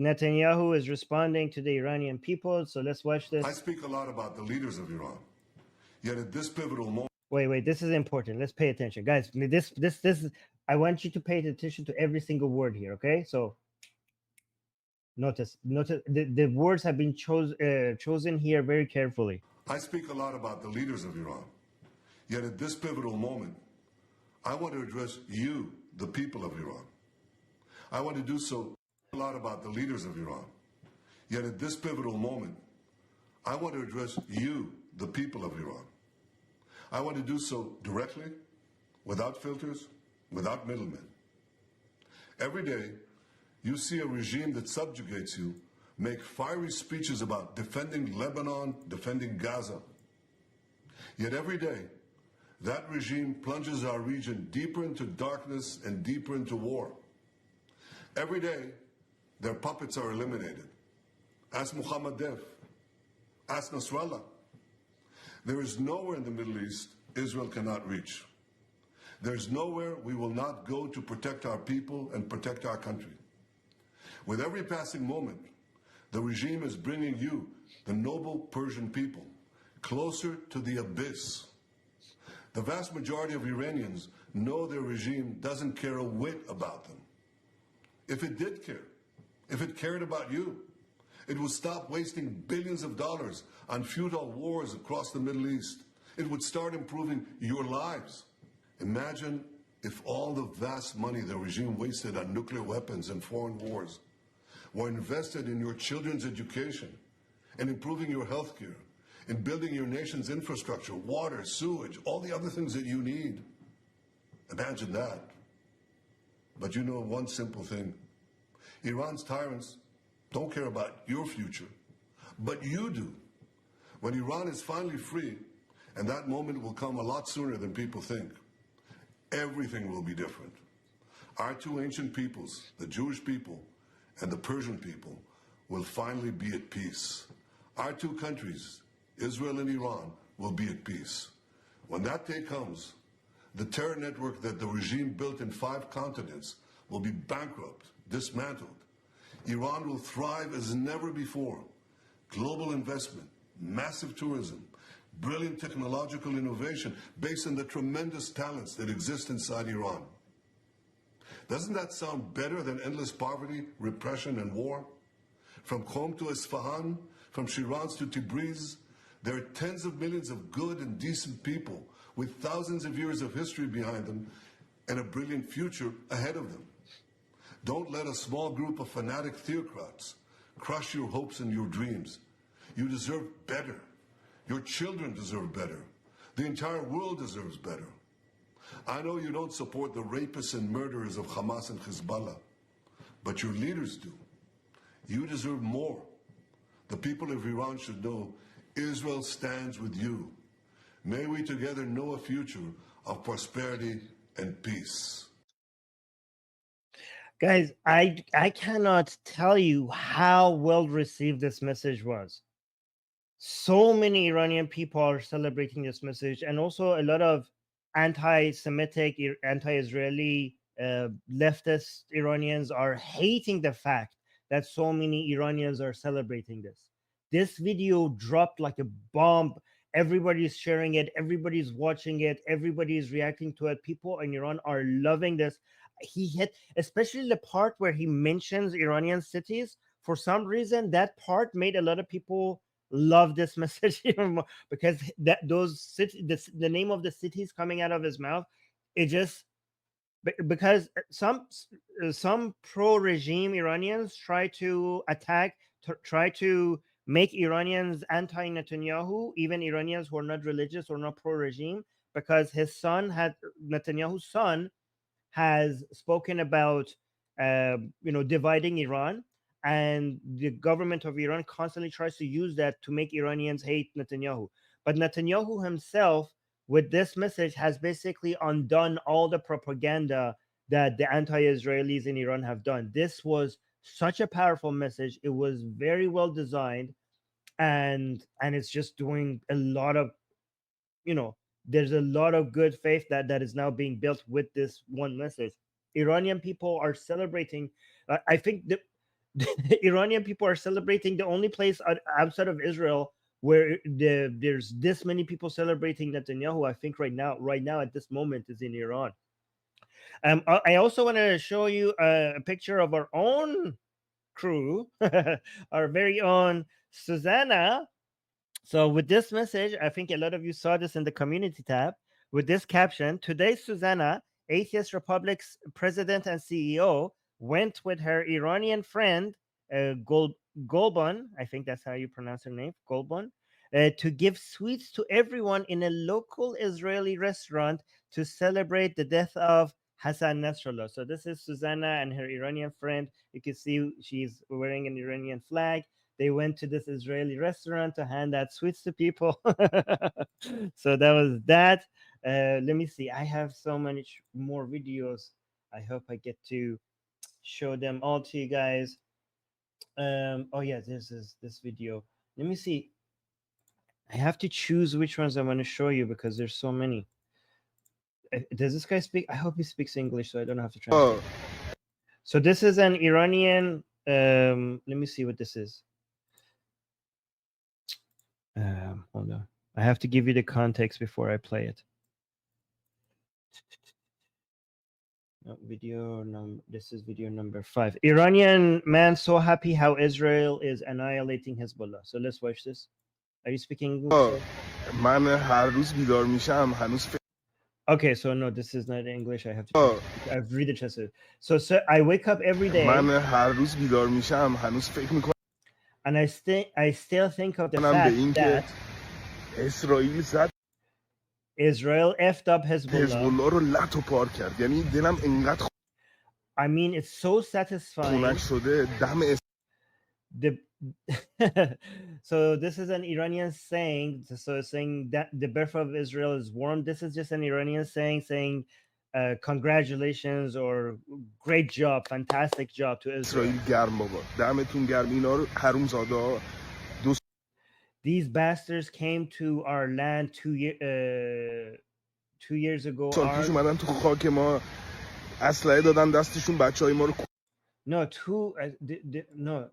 Netanyahu is responding to the Iranian people. So let's watch this. I speak a lot about the leaders of Iran. Yet at this pivotal moment. Wait, this is important. Let's pay attention. Guys, this is, I want you to pay attention to every single word here, okay? So notice the words have been chosen here very carefully. I speak a lot about the leaders of Iran. Yet at this pivotal moment, I want to address you, the people of Iran. I want to do so a lot about the leaders of Iran. Yet at this pivotal moment, I want to address you, the people of Iran. I want to do so directly, without filters, without middlemen. Every day, you see a regime that subjugates you make fiery speeches about defending Lebanon, defending Gaza. Yet every day, that regime plunges our region deeper into darkness and deeper into war. Every day, their puppets are eliminated. Ask Muhammad Def. Ask Nasrallah. There is nowhere in the Middle East Israel cannot reach. There's nowhere we will not go to protect our people and protect our country. With every passing moment, the regime is bringing you, the noble Persian people, closer to the abyss. The vast majority of Iranians know their regime doesn't care a whit about them. If it did care, if it cared about you, it would stop wasting billions of dollars on futile wars across the Middle East. It would start improving your lives. Imagine if all the vast money the regime wasted on nuclear weapons and foreign wars were invested in your children's education, in improving your health care, in building your nation's infrastructure, water, sewage, all the other things that you need. Imagine that. But you know one simple thing. Iran's tyrants don't care about your future, but you do. When Iran is finally free, and that moment will come a lot sooner than people think, everything will be different. Our two ancient peoples, the Jewish people and the Persian people, will finally be at peace. Our two countries, Israel and Iran, will be at peace. When that day comes, the terror network that the regime built in 5 continents will be bankrupt, dismantled. Iran will thrive as never before. Global investment, massive tourism, brilliant technological innovation based on the tremendous talents that exist inside Iran. Doesn't that sound better than endless poverty, repression, and war? From Qom to Isfahan, from Shiraz to Tabriz, there are tens of millions of good and decent people with thousands of years of history behind them and a brilliant future ahead of them. Don't let a small group of fanatic theocrats crush your hopes and your dreams. You deserve better. Your children deserve better. The entire world deserves better. I know you don't support the rapists and murderers of Hamas and Hezbollah, but your leaders do. You deserve more. The people of Iran should know Israel stands with you. May we together know a future of prosperity and peace. Guys, I cannot tell you how well received this message was. So many Iranian people are celebrating this message, and also a lot of anti-Semitic, anti-Israeli leftist Iranians are hating the fact that so many Iranians are celebrating this. This video dropped like a bomb. Everybody's sharing it. Everybody's watching it. Everybody's reacting to it. People in Iran are loving this. He hit, especially the part where he mentions Iranian cities. For some reason, that part made a lot of people love this message even more, because that those cities, the name of the cities coming out of his mouth, it just, because some pro-regime Iranians try to attack, try to make Iranians anti-Netanyahu, even Iranians who are not religious or not pro-regime, because his son had, Netanyahu's son has spoken about dividing Iran, and the government of Iran constantly tries to use that to make Iranians hate Netanyahu. But Netanyahu himself, with this message, has basically undone all the propaganda that the anti-Israelis in Iran have done. This was such a powerful message. It was very well designed, and it's just doing a lot of, there's a lot of good faith that is now being built with this one message. Iranian people are celebrating. I think that Iranian people are celebrating. The only place outside of Israel where there's this many people celebrating Netanyahu, I think right now at this moment, is in Iran. I also want to show you a picture of our own crew, our very own Susanna. So with this message, I think a lot of you saw this in the community tab with this caption: today, Susanna, Atheist Republic's president and CEO, went with her Iranian friend, Golban, I think that's how you pronounce her name, Golban, to give sweets to everyone in a local Israeli restaurant to celebrate the death of Hassan Nasrallah. So this is Susanna and her Iranian friend. You can see she's wearing an Iranian flag. They went to this Israeli restaurant to hand out sweets to people. So that was that. Let me see. I have so many more videos. I hope I get to show them all to you guys. Oh yeah, this is this video. Let me see. I have to choose which ones I want to show you because there's so many. Does this guy speak? I hope he speaks English so I don't have to translate. So this is an Iranian. Let me see what this is. Hold on. I have to give you the context before I play it. No, video number. This is video number 5. Iranian man so happy how Israel is annihilating Hezbollah. So let's watch this. Are you speaking English? Okay, so no, this is not English. I have to. I've read the translation. So I wake up every day. And I still think of the fact that Israel effed up Hezbollah. I mean, it's so satisfying. So this is an Iranian saying. So saying that the birth of Israel is warm. This is just an Iranian saying congratulations or great job, fantastic job to Israel. These bastards came to our land 2 years ago. No, no.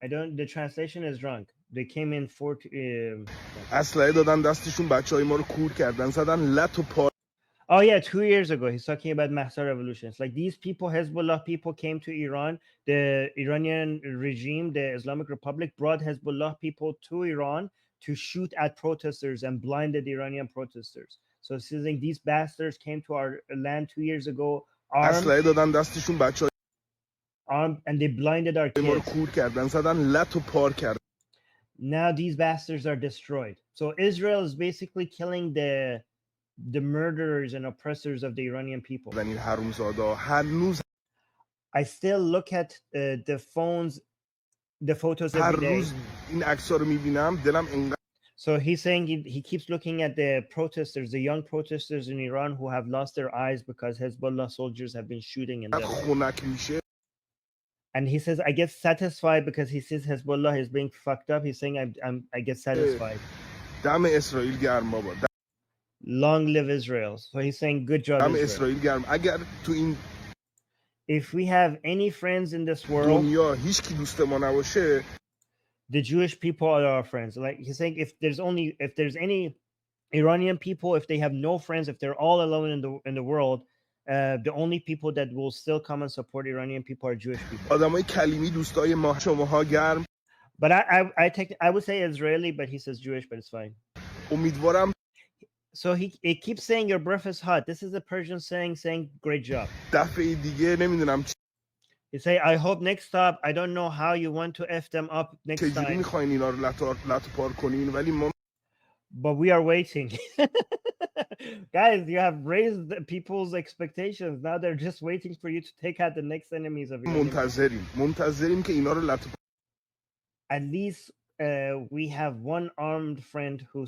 I don't. The translation is wrong. They came in 40. Oh yeah, 2 years ago. He's talking about Mahsa revolutions. Like these people, Hezbollah people, came to Iran. The Iranian regime, the Islamic Republic, brought Hezbollah people to Iran to shoot at protesters and blinded Iranian protesters. So saying these bastards came to our land 2 years ago armed, and they blinded our kids. Now these bastards are destroyed. So Israel is basically killing the murderers and oppressors of the Iranian people. I still look at the photos every day. So he's saying he keeps looking at the protesters, the young protesters in Iran who have lost their eyes because Hezbollah soldiers have been shooting in them. And he says, I get satisfied because he sees Hezbollah is being fucked up. He's saying, I get satisfied. Long live Israel. So he's saying, good job, Israel. If we have any friends in this world, the Jewish people are our friends. Like he's saying, if there's any Iranian people, if they have no friends, if they're all alone in the world, the only people that will still come and support Iranian people are Jewish people. But I would say Israeli, but he says Jewish, but it's fine. So he keeps saying your breath is hot. This is a Persian saying great job. He say, I hope next stop, I don't know how you want to F them up next time. But we are waiting. Guys, you have raised people's expectations. Now they're just waiting for you to take out the next enemies of Iran. At least we have one armed friend who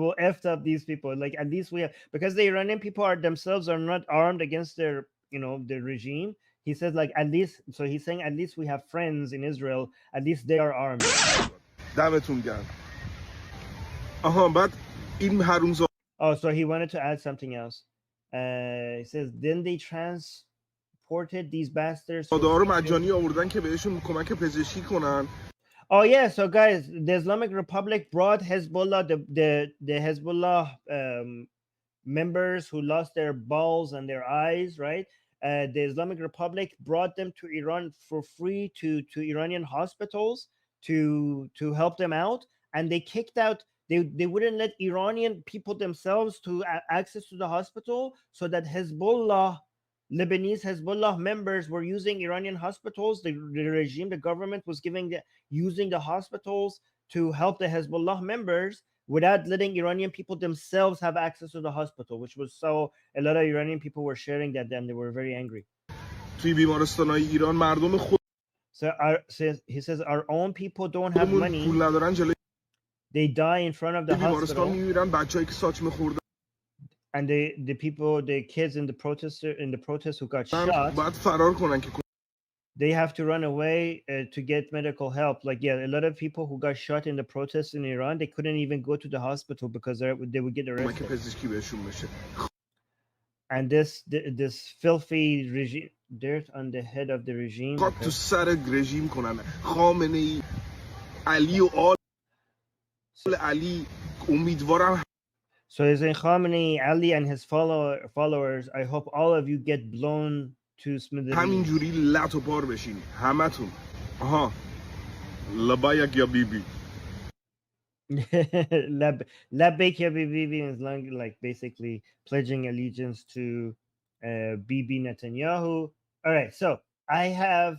will F up these people. Like at least we have, because the Iranian people are themselves are not armed against their, the regime. He says like at least, so he's saying at least we have friends in Israel. At least they are armed. Oh, so he wanted to add something else. He says, then they transported these bastards for دارو free مجانی آوردن که بهشون کمک پزشکی کنن. Oh yeah, so guys, the Islamic Republic brought Hezbollah, the Hezbollah members who lost their balls and their eyes, right? The Islamic Republic brought them to Iran for free to Iranian hospitals to help them out, and they kicked out. They wouldn't let Iranian people themselves to access to the hospital, so that Lebanese Hezbollah members were using Iranian hospitals. The regime, the government was using the hospitals to help the Hezbollah members without letting Iranian people themselves have access to the hospital, which was so a lot of Iranian people were sharing that, and they were very angry. توی بیمارستان‌های ایران مردم خود So he says our own people don't have money. پول ندارن جلوی They die in front of the بیمارستان hospital, میمیرن بچه‌ای که ساچمه خوردن and the kids in the protest who got shot, باید فرار کنن که they have to run away to get medical help. Like, yeah, a lot of people who got shot in the protests in Iran, they couldn't even go to the hospital because they would get کمک arrested. پزشکی بهشون بشه. And this filthy regime, dirt on the head of the regime. خاک تو سر رژیم کنن. خامنه‌ای، علی و آل علی امیدوارم. So he's saying Khamenei, Ali, and his followers, I hope all of you get blown to smithereens. همینجوری لط و پار بشین همتون. آها لبایک یا بیبی. Labbaik ya Bibi is like basically pledging allegiance to Bibi Netanyahu. All right, so I have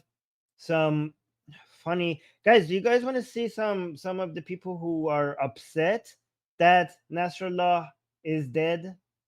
some funny guys. Do you guys want to see some of the people who are upset that Nasrallah is dead?